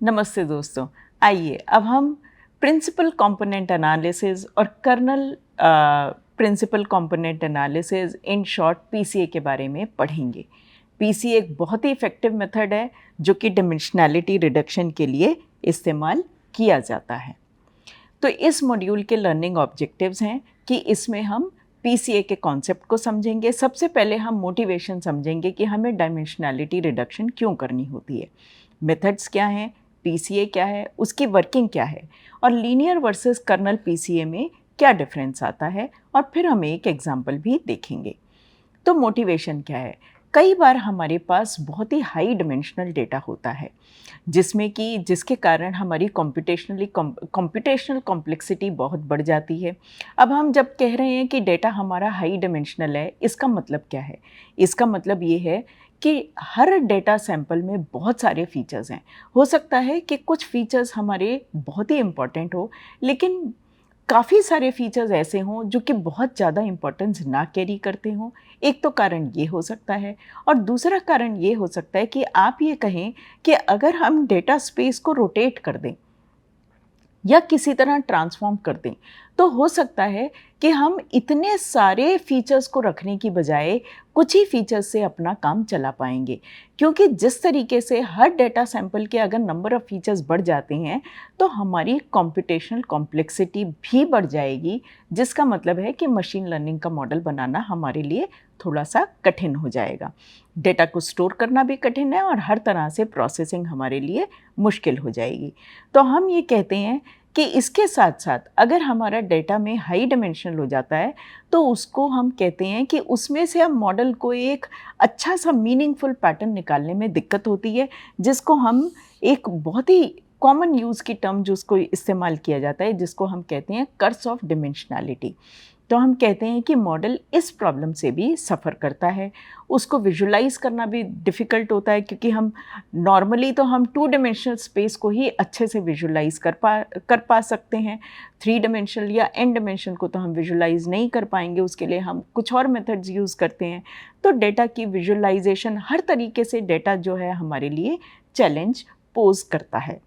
नमस्ते दोस्तों। आइए अब हम प्रिंसिपल कंपोनेंट एनालिसिस और kernel principal component analysis in short PCA के बारे में पढ़ेंगे। पीसीए एक बहुत ही इफ़ेक्टिव मेथड है जो कि डायमेंशनैलिटी रिडक्शन के लिए इस्तेमाल किया जाता है। तो इस मॉड्यूल के लर्निंग ऑब्जेक्टिव्स हैं कि इसमें हम पीसीए के कॉन्सेप्ट को समझेंगे। सबसे पहले हम मोटिवेशन समझेंगे कि हमें डायमेंशनैलिटी रिडक्शन क्यों करनी होती है, मेथड्स क्या हैं, पीसीए क्या है, उसकी वर्किंग क्या है और लीनियर वर्सेस कर्नल पीसीए में क्या डिफरेंस आता है, और फिर हम एक एग्जांपल भी देखेंगे। तो मोटिवेशन क्या है? कई बार हमारे पास बहुत ही हाई डिमेंशनल डेटा होता है जिसके कारण हमारी कंप्यूटेशनल कॉम्प्लेक्सिटी बहुत बढ़ जाती है। अब हम जब कह रहे हैं कि डेटा हमारा हाई डिमेंशनल है, इसका मतलब क्या है? इसका मतलब ये है कि हर डेटा सैंपल में बहुत सारे फीचर्स हैं। हो सकता है कि कुछ फीचर्स हमारे बहुत ही इम्पोर्टेंट हो, लेकिन काफ़ी सारे फीचर्स ऐसे हों जो कि बहुत ज़्यादा इम्पोर्टेंस ना कैरी करते हों। एक तो कारण ये हो सकता है, और दूसरा कारण ये हो सकता है कि आप ये कहें कि अगर हम डेटा स्पेस को रोटेट कर दें या किसी तरह ट्रांसफॉर्म कर दें, तो हो सकता है कि हम इतने सारे फीचर्स को रखने की बजाय कुछ ही फीचर्स से अपना काम चला पाएंगे। क्योंकि जिस तरीके से हर डेटा सैंपल के अगर नंबर ऑफ़ फीचर्स बढ़ जाते हैं, तो हमारी कंप्यूटेशनल कॉम्प्लेक्सिटी भी बढ़ जाएगी, जिसका मतलब है कि मशीन लर्निंग का मॉडल बनाना हमारे लिए थोड़ा सा कठिन हो जाएगा। डेटा को स्टोर करना भी कठिन है और हर तरह से प्रोसेसिंग हमारे लिए मुश्किल हो जाएगी। तो हम ये कहते हैं कि इसके साथ साथ अगर हमारा डेटा में हाई डायमेंशनल हो जाता है, तो उसको हम कहते हैं कि उसमें से हम मॉडल को एक अच्छा सा मीनिंगफुल पैटर्न निकालने में दिक्कत होती है, जिसको हम एक बहुत ही कॉमन यूज़ की टर्म जिसको इस्तेमाल किया जाता है, जिसको हम कहते हैं कर्स ऑफ डायमेंशनैलिटी। तो हम कहते हैं कि मॉडल इस प्रॉब्लम से भी सफ़र करता है। उसको विजुलाइज़ करना भी डिफ़िकल्ट होता है, क्योंकि हम नॉर्मली तो हम 2 डायमेंशनल स्पेस को ही अच्छे से विजुलाइज़ कर पा सकते हैं। 3 डायमेंशनल या n डायमेंशन को तो हम विजुलाइज़ नहीं कर पाएँगे, उसके लिए हम कुछ और मेथड्स यूज़ करते हैं। तो डेटा की विजुलाइज़ेशन हर तरीके से डेटा जो है हमारे लिए चैलेंज पोज़ करता है।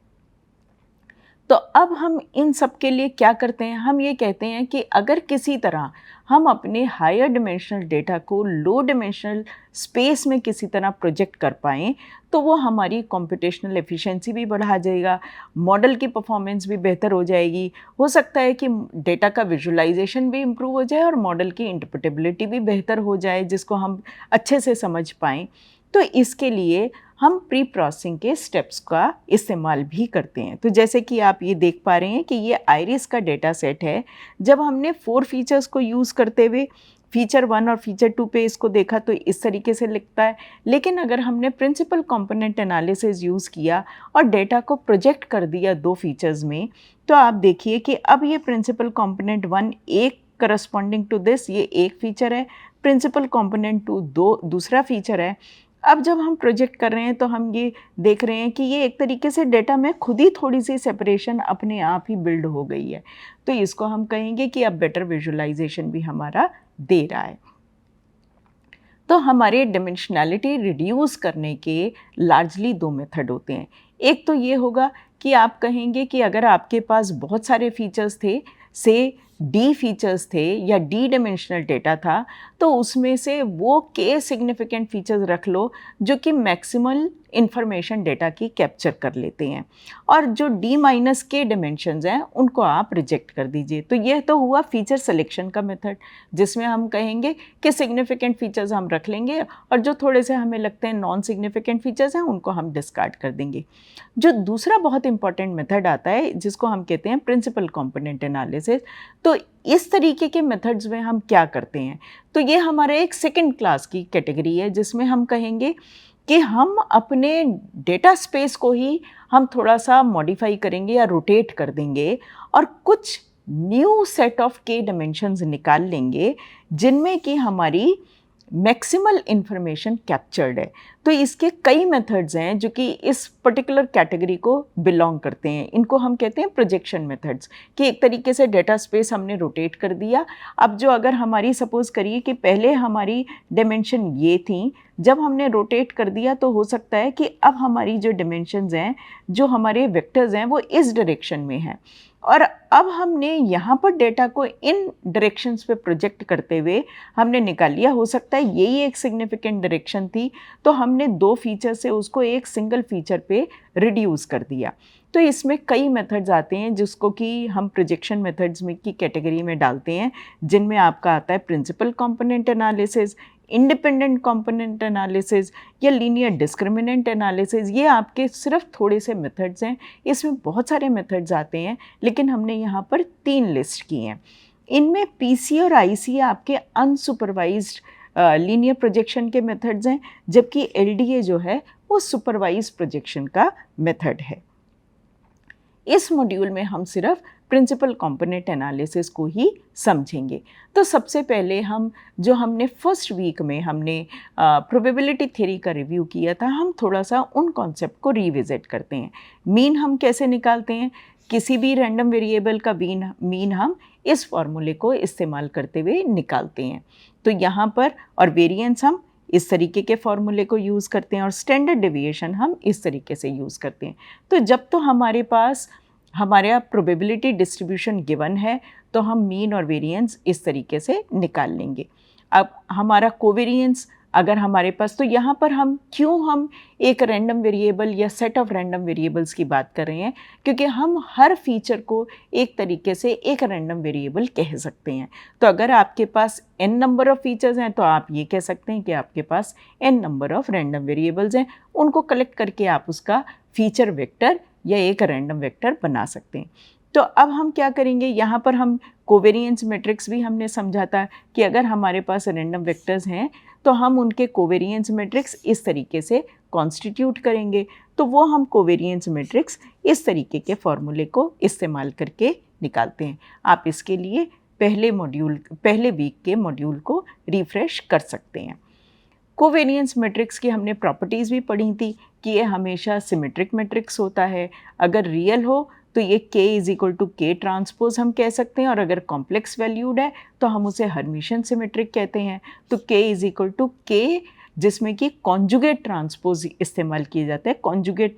तो अब हम इन सब के लिए क्या करते हैं? हम ये कहते हैं कि अगर किसी तरह हम अपने हायर डिमेंशनल डेटा को लो डिमेंशनल स्पेस में किसी तरह प्रोजेक्ट कर पाएँ, तो वो हमारी कंप्यूटेशनल एफिशिएंसी भी बढ़ा जाएगा, मॉडल की परफॉर्मेंस भी बेहतर हो जाएगी। हो सकता है कि डेटा का विजुलाइजेशन भी इम्प्रूव हो जाए और मॉडल की इंटरप्रेटेबिलिटी भी बेहतर हो जाए, जिसको हम अच्छे से समझ पाएँ। तो इसके लिए हम प्री प्रोसेसिंग के स्टेप्स का इस्तेमाल भी करते हैं। तो जैसे कि आप ये देख पा रहे हैं कि ये आइरिस का डेटा सेट है। जब हमने 4 फीचर्स को यूज़ करते हुए फीचर 1 और फीचर 2 पे इसको देखा, तो इस तरीके से लिखता है। लेकिन अगर हमने प्रिंसिपल कंपोनेंट एनालिसिस यूज़ किया और डेटा को प्रोजेक्ट कर दिया 2 फीचर्स में, तो आप देखिए कि अब ये प्रिंसिपल कंपोनेंट 1 एक करस्पॉन्डिंग टू दिस ये एक फीचर है, प्रिंसिपल कंपोनेंट 2 दूसरा फीचर है। अब जब हम प्रोजेक्ट कर रहे हैं, तो हम ये देख रहे हैं कि ये एक तरीके से डेटा में खुद ही थोड़ी सी सेपरेशन अपने आप ही बिल्ड हो गई है। तो इसको हम कहेंगे कि अब बेटर विजुलाइजेशन भी हमारा दे रहा है। तो हमारे डिमेंशनैलिटी रिड्यूस करने के लार्जली 2 मेथड होते हैं। एक तो ये होगा कि आप कहेंगे कि अगर आपके पास बहुत सारे फीचर्स थे, से डी फीचर्स थे या डी डायमेंशनल डेटा था, तो उसमें से वो के सिग्निफिकेंट फीचर्स रख लो जो कि मैक्सिमल इंफॉर्मेशन डेटा की कैप्चर कर लेते हैं, और जो डी माइनस के डायमेंशंस हैं उनको आप रिजेक्ट कर दीजिए। तो यह तो हुआ फीचर सिलेक्शन का मेथड, जिसमें हम कहेंगे कि सिग्निफिकेंट फीचर्स हम रख लेंगे और जो थोड़े से हमें लगते हैं नॉन सिग्निफिकेंट फीचर्स हैं उनको हम डिस्कार्ड कर देंगे। जो दूसरा बहुत इंपॉर्टेंट मेथड आता है, जिसको हम कहते हैं प्रिंसिपल कंपोनेंट एनालिसिस। तो इस तरीके के मेथड्स में हम क्या करते हैं? तो ये हमारा एक सेकंड क्लास की कैटेगरी है, जिसमें हम कहेंगे कि हम अपने डेटा स्पेस को ही हम थोड़ा सा मॉडिफाई करेंगे या रोटेट कर देंगे और कुछ न्यू सेट ऑफ के डायमेंशंस निकाल लेंगे, जिनमें कि हमारी मैक्सिमल इंफॉर्मेशन कैप्चर्ड है। तो इसके कई मेथड्स हैं जो कि इस पर्टिकुलर कैटेगरी को बिलोंग करते हैं। इनको हम कहते हैं प्रोजेक्शन मेथड्स, कि एक तरीके से डेटा स्पेस हमने रोटेट कर दिया। अब जो अगर हमारी सपोज़ करिए कि पहले हमारी डायमेंशन ये थी, जब हमने रोटेट कर दिया तो हो सकता है कि अब हमारी जो डायमेंशंस हैं, जो हमारे वेक्टर्स हैं, वो इस डायरेक्शन में हैं, और अब हमने यहाँ पर डेटा को इन डायरेक्शंस पे प्रोजेक्ट करते हुए हमने निकाल लिया। हो सकता है यही एक सिग्निफिकेंट डायरेक्शन थी, तो हमने 2 फीचर से उसको एक सिंगल फीचर पे रिड्यूस कर दिया। तो इसमें कई मेथड्स आते हैं जिसको कि हम प्रोजेक्शन मेथड्स में की कैटेगरी में डालते हैं, जिनमें आपका आता है principal component analysis, independent component analysis या लीनियर डिस्क्रिमिनेंट एनालिसिस। ये आपके सिर्फ थोड़े से मेथड्स हैं, इसमें बहुत सारे मेथड्स आते हैं, लेकिन हमने यहाँ पर 3 लिस्ट किए हैं। इनमें पीसी और आईसी आपके अनसुपरवाइज्ड लीनियर प्रोजेक्शन के मेथड्स हैं, जबकि एलडीए जो है वो सुपरवाइज प्रोजेक्शन का मेथड है। इस मॉड्यूल में हम सिर्फ प्रिंसिपल कंपोनेंट एनालिसिस को ही समझेंगे। तो सबसे पहले हम जो हमने फर्स्ट वीक में हमने प्रोबेबिलिटी थ्योरी का रिव्यू किया था, हम थोड़ा सा उन कॉन्सेप्ट को रिविजिट करते हैं। मीन हम कैसे निकालते हैं? किसी भी रैंडम वेरिएबल का मीन हम इस फॉर्मूले को इस्तेमाल करते हुए निकालते हैं। तो यहाँ पर और वेरिएंस हम इस तरीके के फॉर्मूले को यूज़ करते हैं, और स्टैंडर्ड डेविएशन हम इस तरीके से यूज़ करते हैं। तो जब तो हमारे पास हमारा प्रोबेबिलिटी डिस्ट्रीब्यूशन गिवन है, तो हम मीन और वेरिएंस इस तरीके से निकाल लेंगे। अब हमारा कोवेरिएंस अगर हमारे पास, तो यहाँ पर हम एक रैंडम वेरिएबल या सेट ऑफ रैंडम वेरिएबल्स की बात कर रहे हैं, क्योंकि हम हर फीचर को एक तरीके से एक रैंडम वेरिएबल कह सकते हैं। तो अगर आपके पास n नंबर ऑफ़ फीचर्स हैं, तो आप ये कह सकते हैं कि आपके पास n number of random variables हैं। उनको कलेक्ट करके आप उसका फीचर वेक्टर या एक रैंडम वेक्टर बना सकते हैं। तो अब हम क्या करेंगे, यहाँ पर हम कोवेरिएंस मैट्रिक्स भी हमने समझा था कि अगर हमारे पास रैंडम वेक्टर्स हैं तो हम उनके कोवेरिएंस मैट्रिक्स इस तरीके से कॉन्स्टिट्यूट करेंगे। तो वो हम कोवेरिएंस मैट्रिक्स इस तरीके के फॉर्मूले को इस्तेमाल करके निकालते हैं। आप इसके लिए पहले वीक के मॉड्यूल को रिफ्रेश कर सकते हैं। कोवेरिएंस मैट्रिक्स की हमने प्रॉपर्टीज़ भी पढ़ी थी कि ये हमेशा सिमेट्रिक मैट्रिक्स होता है। अगर रियल हो तो ये K = K ट्रांसपोज हम कह सकते हैं, और अगर कॉम्प्लेक्स वैल्यूड है तो हम उसे हर्मिशियन सिमेट्रिक कहते हैं। तो K = K जिसमें कि कॉन्जुगेट ट्रांसपोज इस्तेमाल किए जाते हैं। कॉन्जुगेट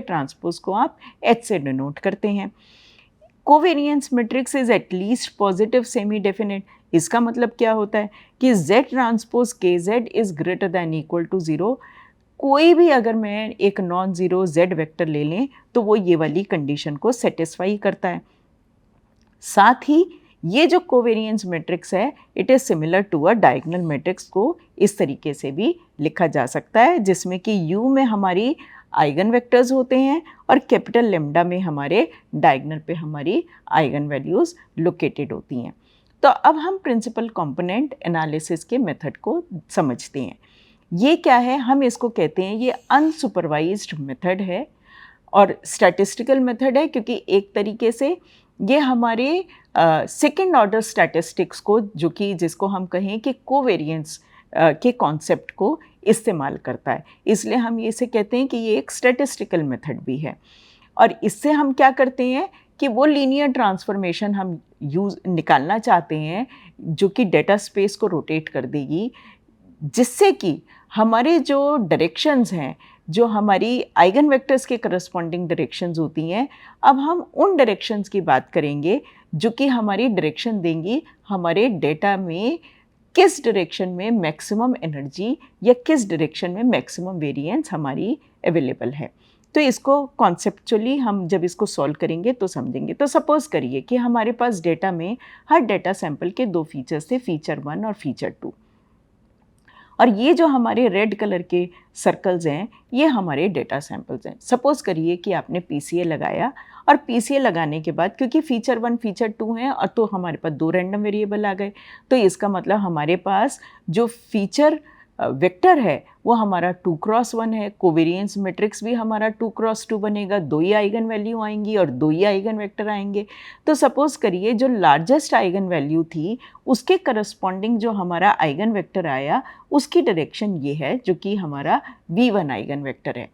ट्रांसपोज को आप H से डिनोट करते हैं। Covariance matrix is at least positive semi definite. इसका मतलब क्या होता है कि Z transpose KZ is greater than equal to 0। कोई भी अगर मैं एक नॉन ज़ीरो Z वेक्टर ले लें तो वो ये वाली कंडीशन को सेटिस्फाई करता है। साथ ही ये जो कोवेरिएंस मैट्रिक्स है, it is similar to a diagonal matrix को इस तरीके से भी लिखा जा सकता है, जिसमें कि U में हमारी आइगन वेक्टर्स होते हैं और कैपिटल लेम्डा में हमारे डायगोनल पे हमारी आइगन वैल्यूज़ लोकेटेड होती हैं। तो अब हम प्रिंसिपल कंपोनेंट एनालिसिस के मेथड को समझते हैं। ये क्या है? हम इसको कहते हैं ये अनसुपरवाइज्ड मेथड है और स्टैटिस्टिकल मेथड है, क्योंकि एक तरीके से ये हमारे सेकेंड ऑर्डर स्टैटिस्टिक्स को, जो कि जिसको हम कहें कि कोवेरिएंस के कॉन्सेप्ट को इस्तेमाल करता है, इसलिए हम इसे कहते हैं कि ये एक स्टैटिस्टिकल मेथड भी है। और इससे हम क्या करते हैं कि वो लीनियर ट्रांसफॉर्मेशन हम निकालना चाहते हैं जो कि डेटा स्पेस को रोटेट कर देगी, जिससे कि हमारे जो डायरेक्शंस हैं, जो हमारी आइगन वेक्टर्स के करस्पॉन्डिंग डायरेक्शंस होती हैं, अब हम उन डायरेक्शंस की बात करेंगे जो कि हमारी डायरेक्शन देंगी हमारे डेटा में किस डायरेक्शन में मैक्सिमम एनर्जी या किस डायरेक्शन में मैक्सिमम वेरिएंस हमारी अवेलेबल है। तो इसको कॉन्सेप्चुअली हम जब इसको सॉल्व करेंगे तो समझेंगे। तो सपोज़ करिए कि हमारे पास डेटा में हर डेटा सैंपल के 2 फीचर्स थे, फीचर 1 और फीचर 2, और ये जो हमारे रेड कलर के सर्कल्स हैं ये हमारे डेटा सैंपल्स हैं। सपोज़ करिए कि आपने PCA लगाया, और PCA लगाने के बाद क्योंकि फीचर 1 फीचर 2 हैं और तो हमारे पास 2 रैंडम वेरिएबल आ गए, तो इसका मतलब हमारे पास जो फीचर वेक्टर है वो हमारा 2x1 है, कोवेरिएंस मैट्रिक्स भी हमारा 2x2 बनेगा, 2 ही आइगन वैल्यू आएंगी और 2 ही आइगन वेक्टर आएंगे। तो सपोज करिए जो लार्जेस्ट आइगन वैल्यू थी उसके करस्पॉन्डिंग जो हमारा आइगन वेक्टर आया उसकी डायरेक्शन ये है जो कि हमारा v1 आइगन वेक्टर है।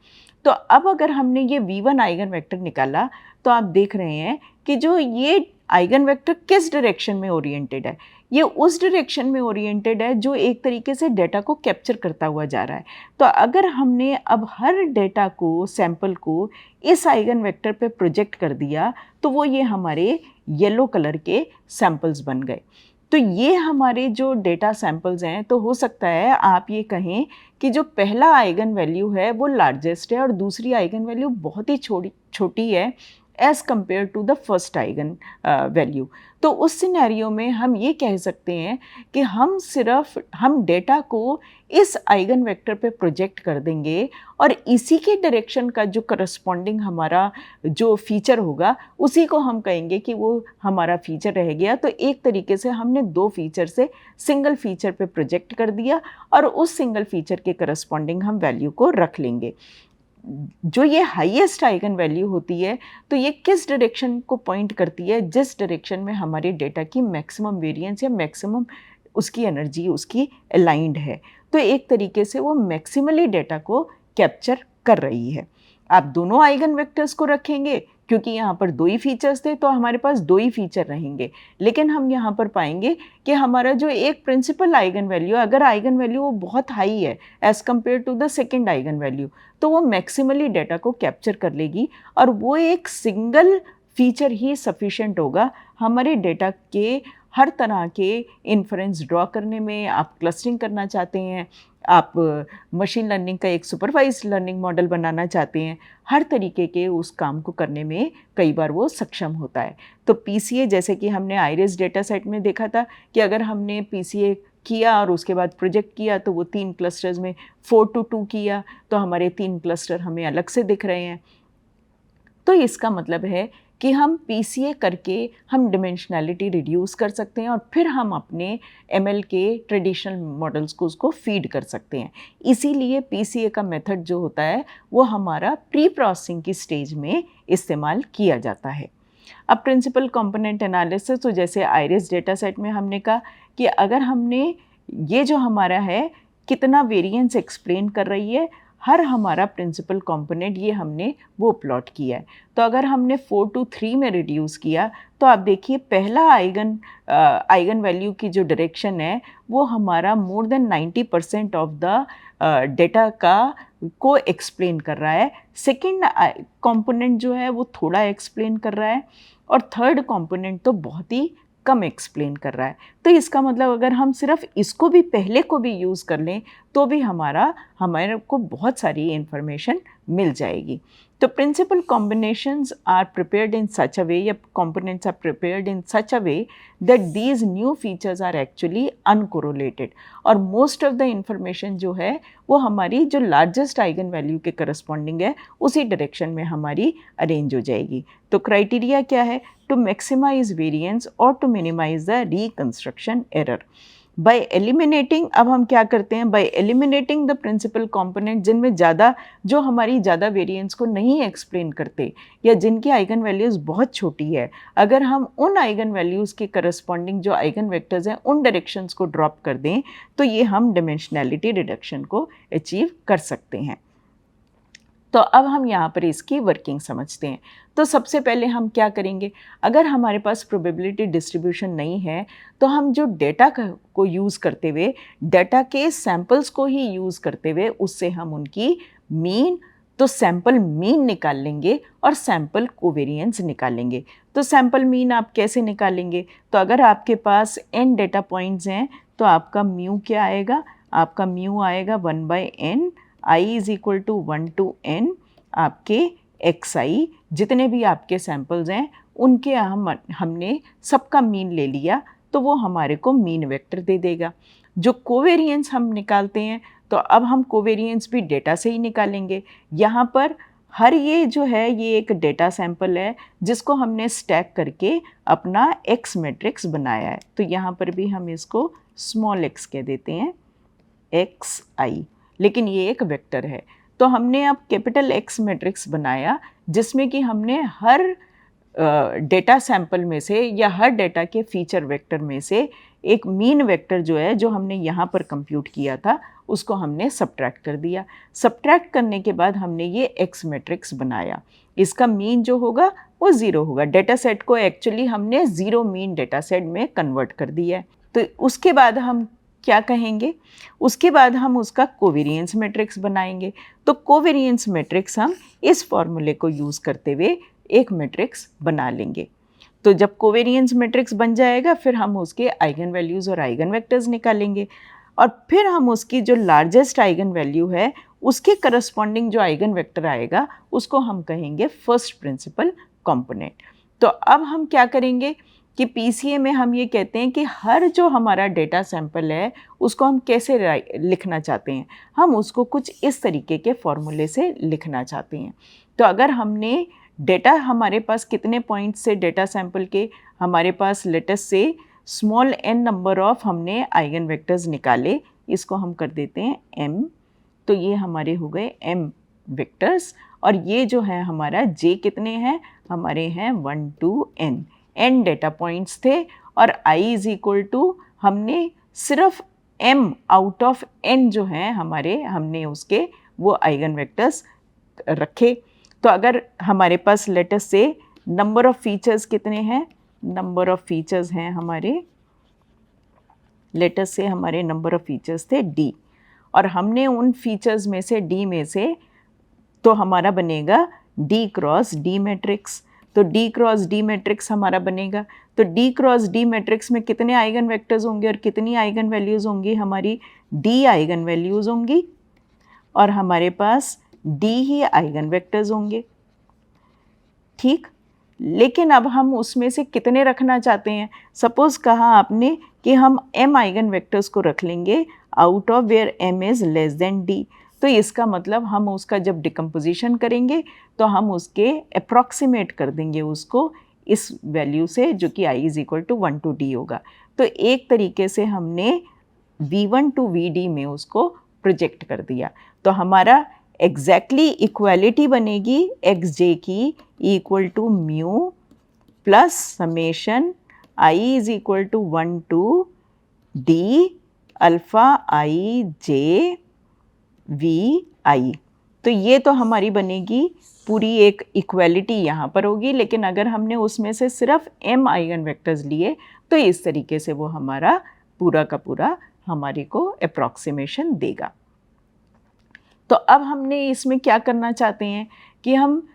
तो अब अगर हमने ये v1 आइगन वेक्टर निकाला तो आप देख रहे हैं कि जो ये आइगन वेक्टर किस डायरेक्शन में ओरिएंटेड है, ये उस डायरेक्शन में ओरिएंटेड है जो एक तरीके से डेटा को कैप्चर करता हुआ जा रहा है। तो अगर हमने अब हर डेटा को, सैंपल को इस आइगन वेक्टर पे प्रोजेक्ट कर दिया तो वो ये हमारे येलो कलर के सैंपल्स बन गए। तो ये हमारे जो डेटा सैंपल्स हैं, तो हो सकता है आप ये कहें कि जो पहला आइगन वैल्यू है वो लार्जेस्ट है और दूसरी आइगन वैल्यू बहुत ही छोटी है as compared to the first eigen value. तो उस सिनेरियो में हम ये कह सकते हैं कि हम डेटा को इस आइगन वेक्टर पे प्रोजेक्ट कर देंगे और इसी के डायरेक्शन का जो करस्पॉन्डिंग हमारा जो फीचर होगा उसी को हम कहेंगे कि वो हमारा फीचर रह गया। तो एक तरीके से हमने दो फीचर से सिंगल फीचर पे प्रोजेक्ट कर दिया और उस सिंगल फीचर के करस्पॉन्डिंग हम वैल्यू को रख लेंगे। जो ये हाईएस्ट आइगन वैल्यू होती है तो ये किस डायरेक्शन को पॉइंट करती है, जिस डायरेक्शन में हमारे डेटा की मैक्सिमम वेरिएंस या मैक्सिमम उसकी एनर्जी उसकी अलाइंड है। तो एक तरीके से वो मैक्सिमली डेटा को कैप्चर कर रही है। आप दोनों आइगन वेक्टर्स को रखेंगे क्योंकि यहाँ पर दो ही फीचर्स थे तो हमारे पास दो ही फीचर रहेंगे, लेकिन हम यहाँ पर पाएंगे कि हमारा जो एक प्रिंसिपल आइगन वैल्यू, अगर आइगन वैल्यू वो बहुत हाई है as compared to the second eigen value, तो वो मैक्सिमली डेटा को कैप्चर कर लेगी और वो एक सिंगल फीचर ही सफिशेंट होगा हमारे डेटा के हर तरह के इन्फरेंस ड्रॉ करने में। आप क्लस्टरिंग करना चाहते हैं, आप मशीन लर्निंग का एक सुपरवाइज्ड लर्निंग मॉडल बनाना चाहते हैं, हर तरीके के उस काम को करने में कई बार वो सक्षम होता है। तो पीसीए, जैसे कि हमने आइरिस डेटा सेट में देखा था कि अगर हमने पीसीए किया और उसके बाद प्रोजेक्ट किया तो वो 3 क्लस्टर्स में 4:2 किया तो हमारे 3 क्लस्टर हमें अलग से दिख रहे हैं। तो इसका मतलब है कि हम पीसीए करके हम डिमेंशनैलिटी रिड्यूस कर सकते हैं और फिर हम अपने एमएल के ट्रेडिशनल मॉडल्स को उसको फीड कर सकते हैं। इसीलिए पीसीए का मेथड जो होता है वो हमारा प्री प्रोसेसिंग की स्टेज में इस्तेमाल किया जाता है। अब प्रिंसिपल कंपोनेंट एनालिसिस, तो जैसे आइरिस डेटा सेट में हमने कहा कि अगर हमने ये जो हमारा है कितना वेरिएंस एक्सप्लेन कर रही है हर हमारा प्रिंसिपल कंपोनेंट, ये हमने वो प्लॉट किया है। तो अगर हमने 4 to 3 में रिड्यूस किया तो आप देखिए पहला आइगन वैल्यू की जो डायरेक्शन है वो हमारा more than 90% of the data को एक्सप्लेन कर रहा है। सेकंड कंपोनेंट जो है वो थोड़ा एक्सप्लेन कर रहा है और थर्ड कंपोनेंट तो बहुत ही कम एक्सप्लेन कर रहा है। तो इसका मतलब अगर हम सिर्फ इसको भी पहले को भी यूज़ कर लें तो भी हमारे को बहुत सारी इन्फॉर्मेशन मिल जाएगी। तो principal combinations are prepared in such a way, या components are prepared in such a way that these new features are actually uncorrelated और most of the information जो है वो हमारी जो लार्जेस्ट आइगन वैल्यू के करस्पॉन्डिंग है उसी डायरेक्शन में हमारी अरेंज हो जाएगी। तो क्राइटेरिया क्या है? टू मैक्सिमाइज वेरिएंस और to minimise the reconstruction error by eliminating. अब हम क्या करते हैं? By eliminating the principal component जिनमें जो हमारी ज़्यादा वेरिएंस को नहीं एक्सप्लेन करते या जिनकी आइगन वैल्यूज़ बहुत छोटी है, अगर हम उन आइगन वैल्यूज़ के करस्पॉन्डिंग जो आइगन वेक्टर्स हैं उन डायरेक्शंस को ड्रॉप कर दें तो ये हम डिमेंशनैलिटी रिडक्शन को अचीव कर सकते हैं। तो अब हम यहाँ पर इसकी वर्किंग समझते हैं। तो सबसे पहले हम क्या करेंगे? अगर हमारे पास प्रोबेबिलिटी डिस्ट्रीब्यूशन नहीं है तो हम जो डेटा को यूज़ करते हुए, डेटा के सैंपल्स को ही यूज़ करते हुए उससे हम उनकी मीन, तो सैंपल मीन निकाल लेंगे और सैंपल कोवेरिएंस निकालेंगे। तो सैंपल मीन आप कैसे निकालेंगे? तो अगर आपके पास n डेटा पॉइंट्स हैं तो आपका म्यू क्या आएगा? आपका म्यू आएगा 1/n, i is equal to 1 to n आपके xi, जितने भी आपके सैंपल्स हैं उनके हमने सबका मीन ले लिया तो वो हमारे को मीन वेक्टर दे देगा। जो कोवेरिएंस हम निकालते हैं तो अब हम कोवेरिएंस भी डेटा से ही निकालेंगे। यहाँ पर हर ये जो है ये एक डेटा सैंपल है जिसको हमने स्टैक करके अपना x मैट्रिक्स बनाया है। तो यहाँ पर भी हम इसको स्मॉल x कह देते हैं, एक्स आई, लेकिन ये एक वेक्टर है। तो हमने अब कैपिटल एक्स मैट्रिक्स बनाया जिसमें कि हमने हर डेटा सैंपल में से या हर डेटा के फीचर वेक्टर में से एक मीन वेक्टर जो है, जो हमने यहाँ पर कंप्यूट किया था, उसको हमने सब्ट्रैक्ट कर दिया। सब्ट्रैक्ट करने के बाद हमने ये एक्स मैट्रिक्स बनाया। इसका मीन जो होगा वो 0 होगा। डेटा सेट को एक्चुअली हमने 0 मीन डेटा सेट में कन्वर्ट कर दिया है। तो उसके बाद हम क्या कहेंगे, उसके बाद हम उसका कोवेरिएंस मैट्रिक्स बनाएंगे। तो कोवेरिएंस मैट्रिक्स हम इस फॉर्मूले को यूज़ करते हुए एक मैट्रिक्स बना लेंगे। तो जब कोवेरिएंस मैट्रिक्स बन जाएगा फिर हम उसके आइगन वैल्यूज़ और आइगन वेक्टर्स निकालेंगे और फिर हम उसकी जो लार्जेस्ट आइगन वैल्यू है उसके करस्पॉन्डिंग जो आइगन वेक्टर आएगा उसको हम कहेंगे फर्स्ट प्रिंसिपल कंपोनेंट। तो अब हम क्या करेंगे कि पीसीए में हम ये कहते हैं कि हर जो हमारा डेटा सैंपल है उसको हम कैसे लिखना चाहते हैं, हम उसको कुछ इस तरीके के फॉर्मूले से लिखना चाहते हैं। तो अगर हमने डेटा, हमारे पास कितने पॉइंट्स से डेटा सैंपल के, हमारे पास let's say small n number of हमने आइगन वेक्टर्स निकाले, इसको हम कर देते हैं m। तो ये हमारे हो गए m वेक्टर्स और ये जो है हमारा j कितने हैं, हमारे हैं 1 to n डेटा पॉइंट्स थे और i इज़ इक्वल टू हमने सिर्फ m आउट ऑफ n जो हैं हमारे, हमने उसके वो आइगन वेक्टर्स रखे। तो अगर हमारे पास let's say number of features कितने हैं, नंबर ऑफ़ फीचर्स हैं हमारे, लेटस से हमारे नंबर ऑफ़ फीचर्स थे d और हमने उन फीचर्स में से d में से तो हमारा बनेगा d क्रॉस d मैट्रिक्स। तो d क्रॉस d मैट्रिक्स हमारा बनेगा। तो d क्रॉस d मैट्रिक्स में कितने आइगन वेक्टर्स होंगे और कितनी आइगन वैल्यूज़ होंगी, हमारी d आइगन वैल्यूज़ होंगी और हमारे पास d ही आइगन वेक्टर्स होंगे। ठीक, लेकिन अब हम उसमें से कितने रखना चाहते हैं। सपोज़ कहा आपने कि हम m आइगन वेक्टर्स को रख लेंगे out of where m is less than d। तो इसका मतलब हम उसका जब डिकम्पोजिशन करेंगे तो हम उसके अप्रॉक्सीमेट कर देंगे उसको इस वैल्यू से, जो कि i is equal to 1 to d होगा। तो एक तरीके से हमने v1 to vd में उसको प्रोजेक्ट कर दिया। तो हमारा एग्जैक्टली इक्वालिटी बनेगी एक्स जे की equal to mu plus summation I is equal to 1 to D alpha I J V I. तो ये तो हमारी बनेगी पूरी एक इक्वालिटी यहाँ पर होगी, लेकिन अगर हमने उसमें से सिर्फ m आइगन वेक्टर्स लिए तो इस तरीके से वो हमारा पूरा का पूरा हमारे को अप्रॉक्सीमेशन देगा। तो अब हमने इसमें क्या करना चाहते हैं कि हम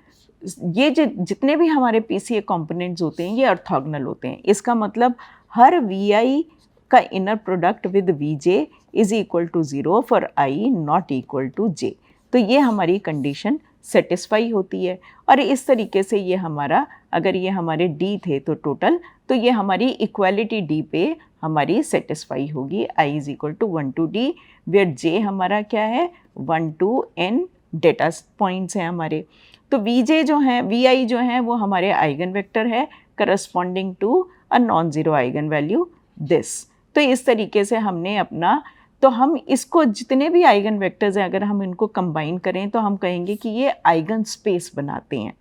ये जितने भी हमारे पीसीए कंपोनेंट्स होते हैं ये ऑर्थोगोनल होते हैं। इसका मतलब हर वी आई का inner product with V J is equal to 0 for I not equal to J. तो ये हमारी कंडीशन सेटिस्फाई होती है और इस तरीके से ये हमारा, अगर ये हमारे d थे तो टोटल, तो ये हमारी इक्वालिटी d पे हमारी सेटिस्फाई होगी। i is equal to 1 to d where j हमारा क्या है 1 to n डेटा पॉइंट्स हैं हमारे। तो vj जो हैं, vi जो हैं वो हमारे आइगन वेक्टर है corresponding to a non zero eigen value this. तो इस तरीके से हमने अपना, तो हम इसको जितने भी आइगन वेक्टर्स हैं अगर हम इनको कंबाइन करें तो हम कहेंगे कि ये आइगन स्पेस बनाते हैं।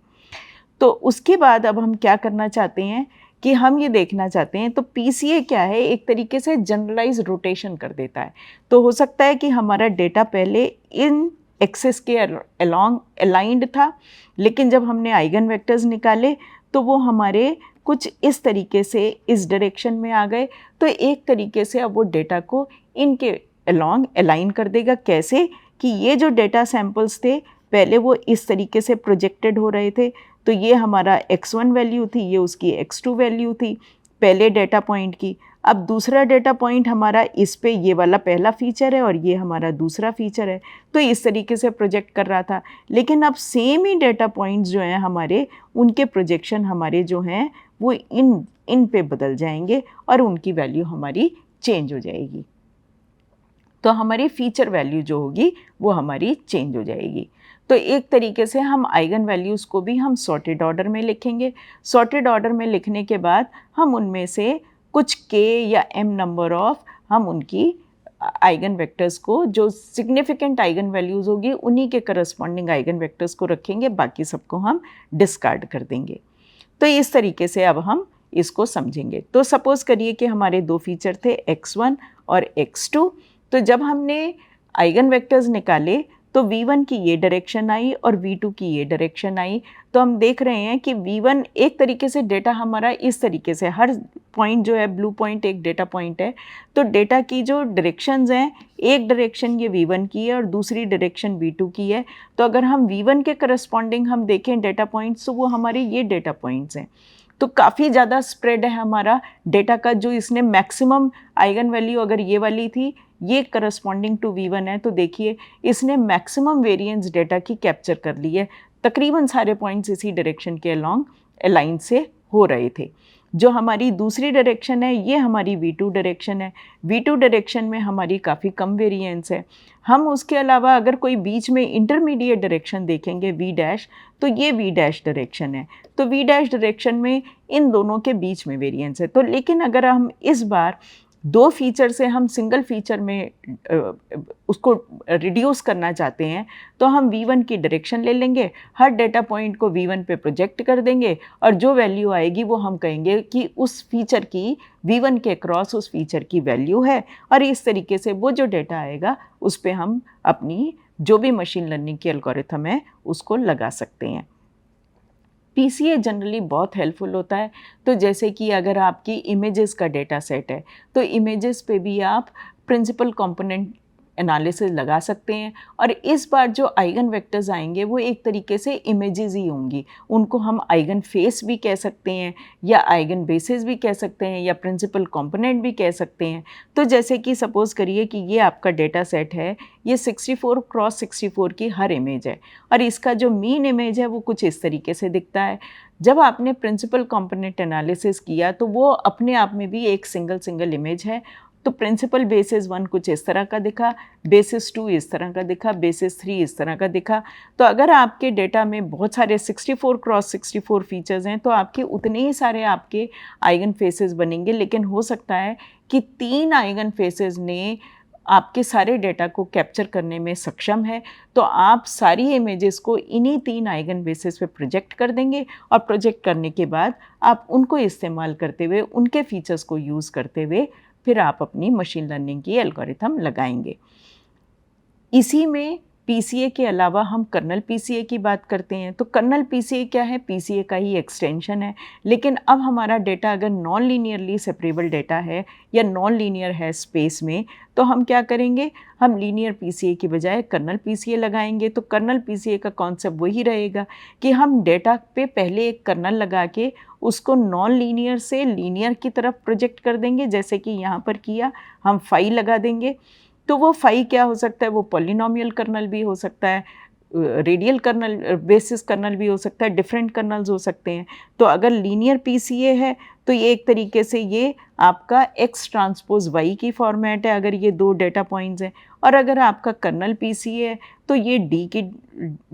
तो उसके बाद अब हम क्या करना चाहते हैं कि हम ये देखना चाहते हैं, तो पीसीए क्या है, एक तरीके से जनरलाइज रोटेशन कर देता है। तो हो सकता है कि हमारा डेटा पहले इन एक्सिस के अलोंग अलाइंड था, लेकिन जब हमने आइगन वेक्टर्स निकाले तो वो हमारे कुछ इस तरीके से इस डायरेक्शन में आ गए। तो एक तरीके से अब वो डेटा को इनके अलोंग अलाइन कर देगा। कैसे कि ये जो डेटा सैंपल्स थे पहले वो इस तरीके से प्रोजेक्टेड हो रहे थे, तो ये हमारा x1 वैल्यू थी, ये उसकी x2 वैल्यू थी पहले डेटा पॉइंट की। अब दूसरा डेटा पॉइंट हमारा इस पे ये वाला पहला फीचर है और ये हमारा दूसरा फीचर है, तो इस तरीके से प्रोजेक्ट कर रहा था। लेकिन अब सेम ही डेटा पॉइंट्स जो हैं हमारे, उनके प्रोजेक्शन हमारे जो हैं वो इन पे बदल जाएंगे और उनकी वैल्यू हमारी चेंज हो जाएगी। तो हमारी फीचर वैल्यू जो होगी वो हमारी चेंज हो जाएगी। तो एक तरीके से हम आइगन वैल्यूज़ को भी हम सॉर्टेड ऑर्डर में लिखेंगे। सॉर्टेड ऑर्डर में लिखने के बाद हम उनमें से कुछ k या m नंबर ऑफ हम उनकी आइगन वेक्टर्स को, जो सिग्निफिकेंट आइगन वैल्यूज़ होगी उन्हीं के करस्पॉन्डिंग आइगन वेक्टर्स को रखेंगे, बाकी सबको हम डिस्कार्ड कर देंगे। तो इस तरीके से अब हम इसको समझेंगे। तो सपोज़ करिए कि हमारे दो फीचर थे x1 और x2। तो जब हमने आइगन वेक्टर्स निकाले तो v1 की ये डायरेक्शन आई और v2 की ये डायरेक्शन आई। तो हम देख रहे हैं कि v1 एक तरीके से डेटा हमारा इस तरीके से, हर पॉइंट जो है ब्लू पॉइंट एक डेटा पॉइंट है, तो डेटा की जो डायरेक्शंस हैं, एक डायरेक्शन ये v1 की है और दूसरी डायरेक्शन v2 की है। तो अगर हम v1 के करस्पॉन्डिंग हम देखें डेटा पॉइंट्स, तो वो हमारे ये डेटा पॉइंट्स हैं। तो काफ़ी ज़्यादा स्प्रेड है हमारा डेटा का, जो इसने मैक्सिमम आइगन वैल्यू अगर ये वाली थी, ये करस्पॉन्डिंग टू v1 है, तो देखिए इसने मैक्सिमम वेरिएंस डेटा की कैप्चर कर ली है। तकरीबन सारे पॉइंट्स इसी डायरेक्शन के अलोंग अलाइन से हो रहे थे। जो हमारी दूसरी डायरेक्शन है, ये हमारी v2 डायरेक्शन है। v2 डायरेक्शन में हमारी काफ़ी कम वेरिएंस है। हम उसके अलावा अगर कोई बीच में इंटरमीडिएट डायरेक्शन देखेंगे v डैश, तो ये v डैश डायरेक्शन है। तो v डैश डायरेक्शन में इन दोनों के बीच में वेरिएंस है। तो लेकिन अगर हम इस बार दो फीचर से हम सिंगल फीचर में उसको रिड्यूस करना चाहते हैं, तो हम v1 की डायरेक्शन ले लेंगे, हर डेटा पॉइंट को v1 पे प्रोजेक्ट कर देंगे और जो वैल्यू आएगी वो हम कहेंगे कि उस फीचर की v1 के क्रॉस उस फीचर की वैल्यू है। और इस तरीके से वो जो डेटा आएगा उस पर हम अपनी जो भी मशीन लर्निंग की एल्गोरिथम है उसको लगा सकते हैं। PCA जनरली बहुत हेल्पफुल होता है। तो जैसे कि अगर आपकी इमेजेस का डेटा सेट है, तो इमेजेस पे भी आप प्रिंसिपल कंपोनेंट एनालिसिस लगा सकते हैं। और इस बार जो आइगन वेक्टर्स आएंगे वो एक तरीके से इमेजेस ही होंगी। उनको हम आइगन फेस भी कह सकते हैं, या आइगन बेसिस भी कह सकते हैं, या प्रिंसिपल कंपोनेंट भी कह सकते हैं। तो जैसे कि सपोज़ करिए कि ये आपका डेटा सेट है, ये 64 क्रॉस 64 की हर इमेज है, और इसका जो मीन इमेज है वो कुछ इस तरीके से दिखता है। जब आपने प्रिंसिपल कंपोनेंट एनालिसिस किया तो वो अपने आप में भी एक सिंगल इमेज है। तो प्रिंसिपल बेसिस 1 कुछ इस तरह का दिखा, बेसिस 2 इस तरह का दिखा, बेसिस 3 इस तरह का दिखा। तो अगर आपके डेटा में बहुत सारे 64 क्रॉस 64 फीचर्स हैं, तो आपके उतने ही सारे आपके आइगन फेसेस बनेंगे। लेकिन हो सकता है कि 3 आइगन फेसेस ने आपके सारे डेटा को कैप्चर करने में सक्षम है। तो आप सारी इमेजेस को इन्हीं 3 आइगन बेसिस पे प्रोजेक्ट कर देंगे, और प्रोजेक्ट करने के बाद आप उनको इस्तेमाल करते हुए, उनके फीचर्स को यूज़ करते हुए फिर आप अपनी मशीन लर्निंग की एल्गोरिथम लगाएंगे। इसी में PCA के अलावा हम कर्नल PCA की बात करते हैं। तो कर्नल PCA क्या है? PCA का ही एक्सटेंशन है। लेकिन अब हमारा डेटा अगर नॉन लीनियरली सेपरेबल डेटा है या नॉन लीनियर है स्पेस में, तो हम क्या करेंगे? हम लीनियर PCA की बजाय कर्नल PCA लगाएंगे। तो कर्नल PCA का कॉन्सेप्ट वही रहेगा कि हम डेटा पे पहले एक कर्नल लगा के उसको नॉन लीनियर से लीनियर की तरफ प्रोजेक्ट कर देंगे। जैसे कि यहाँ पर किया, हम फाई लगा देंगे। तो वो फाई क्या हो सकता है? वो पॉलिनोमियल कर्नल भी हो सकता है, रेडियल कर्नल, बेसिस कर्नल भी हो सकता है, डिफरेंट कर्नल्स हो सकते हैं। तो अगर लीनियर PCA है तो ये एक तरीके से ये आपका X ट्रांसपोज Y की फॉर्मेट है, अगर ये दो डेटा पॉइंट्स हैं। और अगर आपका कर्नल PCA है तो ये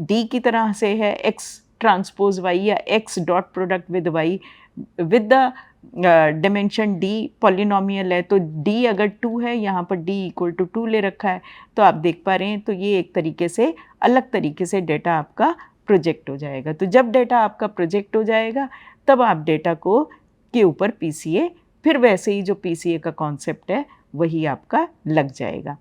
D की तरह से है, X ट्रांसपोज Y या X dot product with Y with the dimension D polynomial है। तो D अगर 2 है, यहाँ पर D इक्वल टू 2 ले रखा है, तो आप देख पा रहे हैं। तो ये एक तरीके से अलग तरीके से डेटा आपका प्रोजेक्ट हो जाएगा। तो जब डेटा आपका प्रोजेक्ट हो जाएगा तब आप डेटा को के ऊपर PCA, फिर वैसे ही जो PCA का कॉन्सेप्ट है वही आपका लग जाएगा।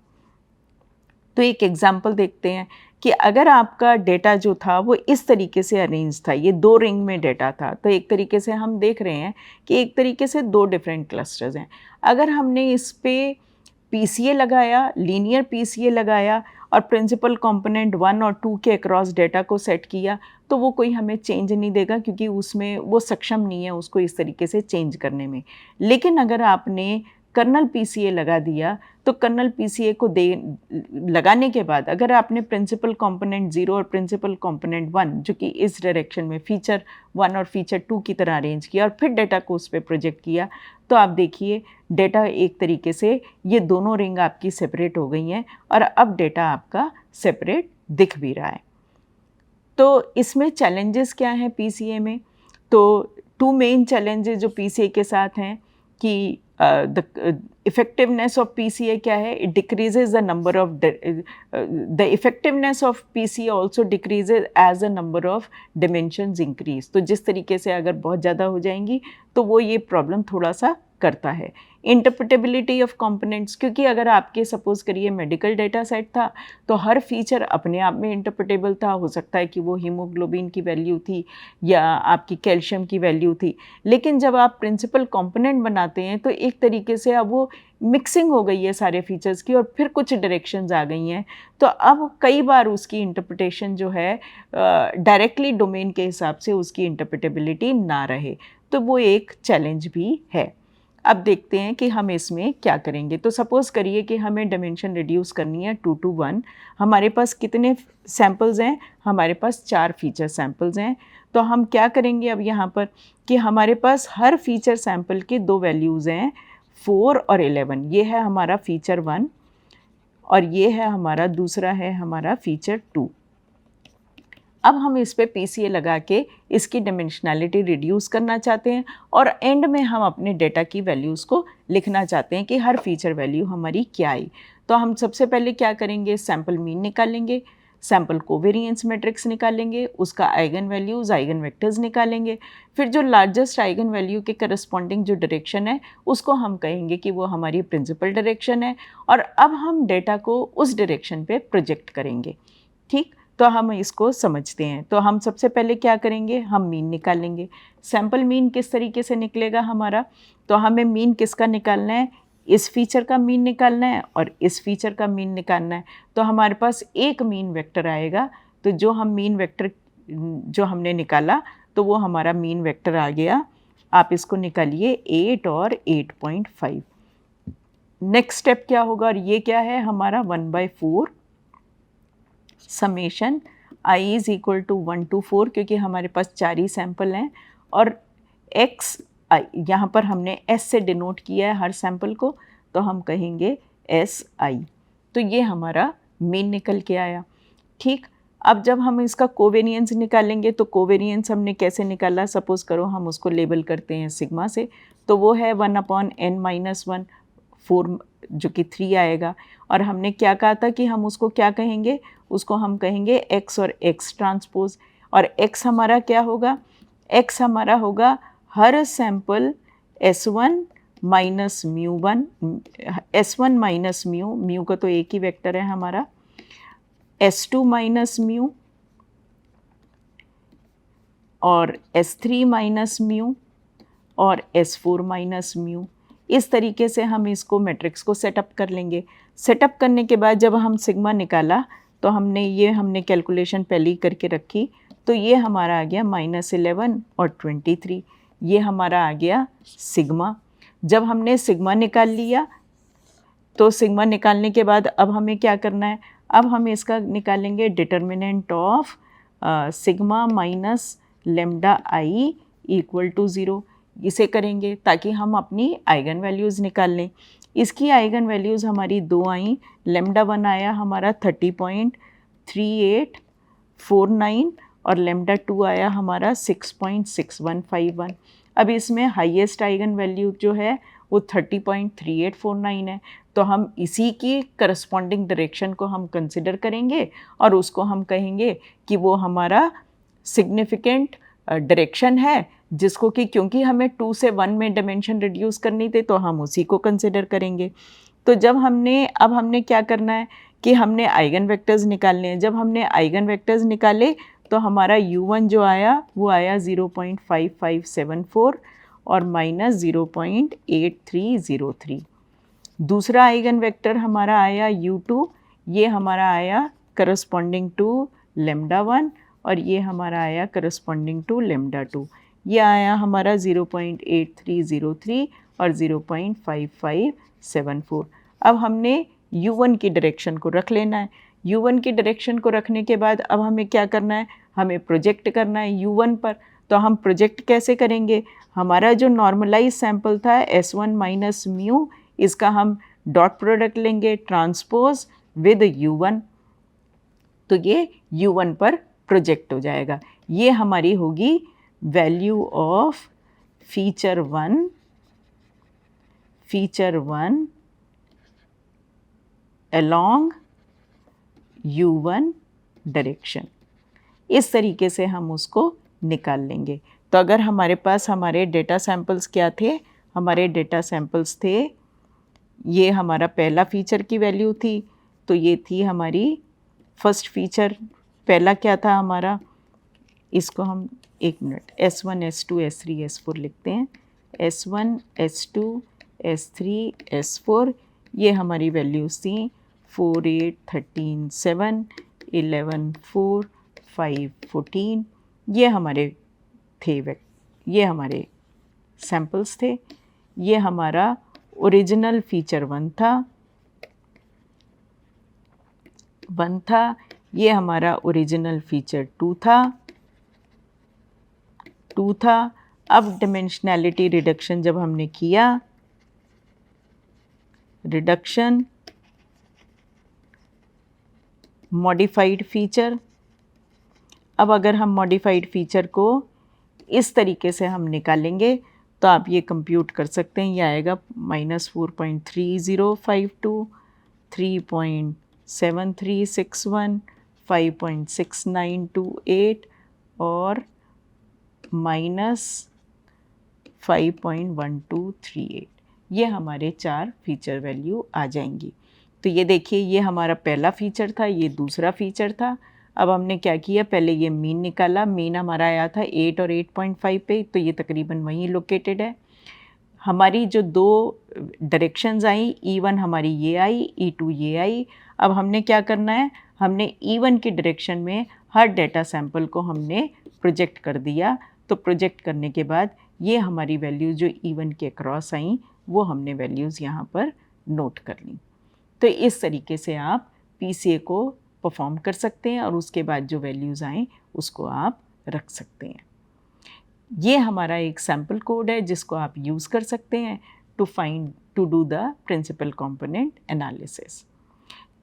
तो एक एग्जाम्पल देखते हैं कि अगर आपका डेटा जो था वो इस तरीके से अरेंज था, ये 2 रिंग में डेटा था, तो एक तरीके से हम देख रहे हैं कि एक तरीके से 2 डिफरेंट क्लस्टर्स हैं। अगर हमने इस पे PCA लगाया, लीनियर PCA लगाया और प्रिंसिपल कंपोनेंट 1 और 2 के अक्रॉस डेटा को सेट किया, तो वो कोई हमें चेंज नहीं देगा, क्योंकि उसमें वो सक्षम नहीं है उसको इस तरीके से चेंज करने में। लेकिन अगर आपने कर्नल PCA लगा दिया, तो कर्नल PCA को लगाने के बाद अगर आपने प्रिंसिपल कंपोनेंट 0 और प्रिंसिपल कंपोनेंट 1 जो कि इस डायरेक्शन में फीचर 1 और फीचर 2 की तरह अरेंज किया और फिर डेटा को उस पर प्रोजेक्ट किया, तो आप देखिए डेटा एक तरीके से ये दोनों रिंग आपकी सेपरेट हो गई हैं और अब डेटा आपका सेपरेट दिख भी रहा है। तो इसमें चैलेंजेस क्या हैं PCA में? तो 2 मेन चैलेंजेस जो PCA के साथ हैं कि द इफेक्टिवनेस ऑफ PCA क्या है, it decreases the number of the effectiveness of PCA also decreases as a number of dimensions increase. तो जिस तरीके से अगर बहुत ज़्यादा हो जाएंगी तो वो ये प्रॉब्लम थोड़ा सा करता है। इंटरप्रेटेबिलिटी ऑफ कंपोनेंट्स, क्योंकि अगर आपके सपोज करिए मेडिकल डेटा सेट था तो हर फीचर अपने आप में इंटरप्रेटेबल था। हो सकता है कि वो हीमोग्लोबिन की वैल्यू थी या आपकी कैल्शियम की वैल्यू थी, लेकिन जब आप प्रिंसिपल कंपोनेंट बनाते हैं तो एक तरीके से अब वो मिक्सिंग हो गई है सारे फीचर्स की और फिर कुछ डायरेक्शंस आ गई हैं। तो अब कई बार उसकी इंटरप्रिटेशन जो है डायरेक्टली डोमेन के हिसाब से उसकी इंटरप्रेटेबिलिटी ना रहे, तो वो एक चैलेंज भी है। अब देखते हैं कि हम इसमें क्या करेंगे। तो सपोज़ करिए कि हमें डायमेंशन रिड्यूस करनी है 2 to 1। हमारे पास कितने सैम्पल्स हैं? हमारे पास 4 फीचर सैम्पल्स हैं। तो हम क्या करेंगे अब यहाँ पर कि हमारे पास हर फीचर सैम्पल की 2 वैल्यूज़ हैं, 4 और 11। ये है हमारा फीचर 1 और ये है हमारा दूसरा है हमारा फीचर 2। अब हम इस पे PCA लगा के इसकी डायमेंशनैलिटी रिड्यूस करना चाहते हैं और एंड में हम अपने डेटा की वैल्यूज़ को लिखना चाहते हैं कि हर फीचर वैल्यू हमारी क्या आई। तो हम सबसे पहले क्या करेंगे, सैम्पल मीन निकालेंगे, सैम्पल कोवेरिएंस मैट्रिक्स निकालेंगे, उसका आइगन वैल्यूज़ आइगन वेक्टर्स निकालेंगे, फिर जो लार्जेस्ट आइगन वैल्यू के करस्पॉन्डिंग जो डायरेक्शन है उसको हम कहेंगे कि वो हमारी प्रिंसिपल डायरेक्शन है और अब हम डेटा को उस डायरेक्शन पे प्रोजेक्ट करेंगे। ठीक, तो हम इसको समझते हैं। तो हम सबसे पहले क्या करेंगे, हम मीन निकालेंगे। सैम्पल मीन किस तरीके से निकलेगा हमारा, तो हमें मीन किसका निकालना है, इस फीचर का मीन निकालना है और इस फीचर का मीन निकालना है। तो हमारे पास एक मीन वेक्टर आएगा। तो जो हम मीन वेक्टर जो हमने निकाला तो वो हमारा मीन वेक्टर आ गया। आप इसको निकालिए 8 और 8.5। नेक्स्ट स्टेप क्या होगा, और ये क्या है हमारा 1/4 summation I is equal to 1 to 4, क्योंकि हमारे पास 4 ही सैंपल हैं और x I यहाँ पर हमने S से डिनोट किया है हर सैंपल को, तो हम कहेंगे SI। तो ये हमारा मीन निकल के आया। ठीक, अब जब हम इसका कोवेरिएंस निकालेंगे तो कोवेरिएंस हमने कैसे निकाला, सपोज़ करो हम उसको लेबल करते हैं सिग्मा से, तो वो है 1/n-1, 4 जो कि 3 आएगा। और हमने क्या कहा था कि हम उसको क्या कहेंगे, उसको हम कहेंगे x और x ट्रांसपोज। और x हमारा क्या होगा, x हमारा होगा हर sample S1 minus μ1, S1 minus mu का तो एक ही वेक्टर है हमारा, S2 माइनस म्यू और S3 माइनस म्यू और S4 माइनस म्यू। इस तरीके से हम इसको मैट्रिक्स को सेटअप कर लेंगे। सेटअप करने के बाद जब हम सिग्मा निकाला तो हमने कैलकुलेशन पहले ही करके रखी, तो ये हमारा आ गया -11 और 23। ये हमारा आ गया सिग्मा। जब हमने सिग्मा निकाल लिया तो सिग्मा निकालने के बाद अब हमें क्या करना है, अब हम इसका निकालेंगे determinant of sigma minus lambda I equal to 0। इसे करेंगे ताकि हम अपनी आइगन वैल्यूज़ निकाल लें। इसकी आइगन वैल्यूज़ हमारी 2 आई, लेमडा 1 आया हमारा 30.3849 और लेमडा 2 आया हमारा 6.6151। अब इसमें हाईएस्ट आइगन वैल्यू जो है वो 30.3849 है, तो हम इसी की करस्पॉन्डिंग डायरेक्शन को हम कंसिडर करेंगे और उसको हम कहेंगे कि वो हमारा सिग्निफिकेंट डायरेक्शन है, जिसको कि क्योंकि हमें 2 से 1 में डायमेंशन रिड्यूस करनी थी तो हम उसी को कंसिडर करेंगे। तो जब हमने क्या करना है कि हमने आइगन वेक्टर्स निकालने हैं। जब हमने आइगन वेक्टर्स निकाले तो हमारा U1 जो आया वो आया 0.5574 और माइनस 0.8303। दूसरा आइगन वेक्टर हमारा आया U2, ये हमारा आया करस्पॉन्डिंग टू लेमडा 1 और ये हमारा आया करस्पॉन्डिंग टू लेमडा 2। ये आया हमारा 0.8303 और 0.5574। अब हमने U1 की डायरेक्शन को रख लेना है। U1 की डायरेक्शन को रखने के बाद अब हमें क्या करना है, हमें प्रोजेक्ट करना है U1 पर। तो हम प्रोजेक्ट कैसे करेंगे, हमारा जो नॉर्मलाइज सैंपल था S1 माइनस म्यू, इसका हम डॉट प्रोडक्ट लेंगे ट्रांसपोज विद U1, तो ये U1 पर प्रोजेक्ट हो जाएगा। ये हमारी होगी value of feature 1, feature 1 along U1 direction. इस तरीके से हम उसको निकाल लेंगे। तो अगर हमारे पास हमारे डेटा सैंपल्स क्या थे, हमारे डेटा सैंपल्स थे, ये हमारा पहला फीचर की वैल्यू थी, तो ये थी हमारी फर्स्ट फीचर। पहला क्या था हमारा, इसको हम एक minute S1 S2 S3 S4 लिखते हैं। S1 S2 S3 S4 ये हमारी वैल्यूज़ थी 4 8 13 7 11 4 5 14। ये हमारे थे, ये हमारे सैम्पल्स थे। ये हमारा ओरिजिनल फीचर 1 था। ये हमारा ओरिजिनल फीचर 2 था। अब डिमेंशनैलिटी रिडक्शन जब हमने किया, रिडक्शन मॉडिफाइड फीचर। अब अगर हम मॉडिफाइड फीचर को इस तरीके से हम निकालेंगे तो आप ये कंप्यूट कर सकते हैं, ये आएगा -4.3052, 3.7361, 5.6928 और -5.1238। ये हमारे 4 फीचर वैल्यू आ जाएंगी। तो ये देखिए, ये हमारा पहला फीचर था, ये दूसरा फीचर था। अब हमने क्या किया, पहले ये मीन निकाला। मीन हमारा आया था 8 और 8.5 पे, तो ये तकरीबन वहीं लोकेटेड है। हमारी जो दो डायरेक्शंस आई, E1 हमारी ये आई, E2 ये आई। अब हमने क्या करना है, हमने E1 की डायरेक्शन में हर डेटा सैंपल को हमने प्रोजेक्ट कर दिया। तो प्रोजेक्ट करने के बाद ये हमारी वैल्यूज़ जो E1 के अक्रॉस आई, वो हमने वैल्यूज़ यहाँ पर नोट कर ली। तो इस तरीके से आप PCA को परफॉर्म कर सकते हैं और उसके बाद जो वैल्यूज़ आएँ उसको आप रख सकते हैं। ये हमारा एक सैम्पल कोड है जिसको आप यूज़ कर सकते हैं to do the principal component analysis.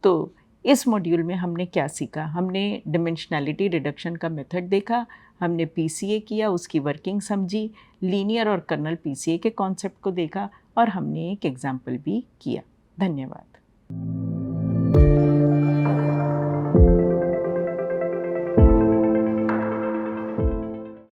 तो इस मॉड्यूल में हमने क्या सीखा, हमने डिमेंशनैलिटी रिडक्शन का मेथड देखा, हमने PCA किया, उसकी वर्किंग समझी, लीनियर और कर्नल PCA के कॉन्सेप्ट को देखा और हमने एक एग्जाम्पल भी किया। धन्यवाद।